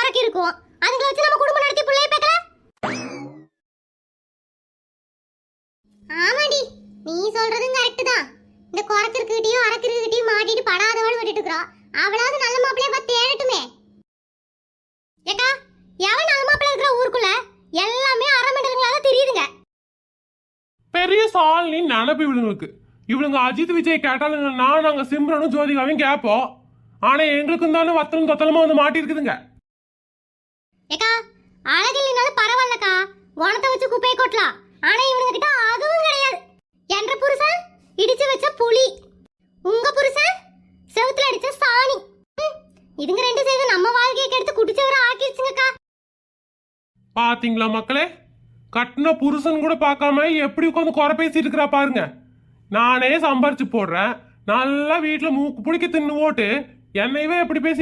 குறைக்கு இருக்கும். அதுங்களை வச்சு நம்ம குடும்பம் நடத்தி பிள்ளைய பேக்கல. ஆமாடி, நீ சொல்றதும் கரெக்ட் தான். இந்த குறைக்கிட்டயும் அரக்கிட்டயும் மாட்டிட்டு படாதவள் விட்டுட்டு இருக்கறோம். அவளாவது நல்ல மாப்பிள்ளைய பார்த்து தேடட்டுமே. ஏக்கா, எவன் நல்ல மாப்பிள்ளை இருக்கிற ஊருக்குள்ள எல்லாமே அரமண்டங்களால தெரியுதுங்க. பெரிய சால் நீ நினப்பு இவளுங்களுக்கு. இவளுங்க அஜித் விஜய் கேட்டாலுங்கன்னா நாங்க சிம்ரனும் ஜோதிகாவையும் கேட்போம். ஆனா எங்களுக்கும் தானே வத்தலும் தொத்தலமா வந்து மாட்டி இருக்குதுங்க. ஏக்கா, அழகில்லைனாலும் பரவாயில்லக்கா, குணத்தை வச்சு குப்பையை கொட்டலாம். ஆனா இவனுங்க கிட்ட அதுவும் கிடையாது. என்ற புருஷன் இடிச்சு வச்ச புலி, உங்க புருஷன் செவுத்துல அடிச்ச சாணி. இதுங்க ரெண்டு சேர்ந்து நம்ம வாழ்க்கையை கெடுத்து குடிச்சவரை ஆக்கிடுச்சுங்கக்கா. பாத்தீங்களா மக்களே, கட்டின புருஷன் கூட பார்க்காம எப்படி உட்காந்து குறை பேசிட்டு இருக்கிறா பாருங்க. நானே சம்பாரிச்சு போடுறேன், நல்லா வீட்டுல மூக்கு பிடிக்க தின்னு ஓட்டு என்னையவே எப்படி பேசி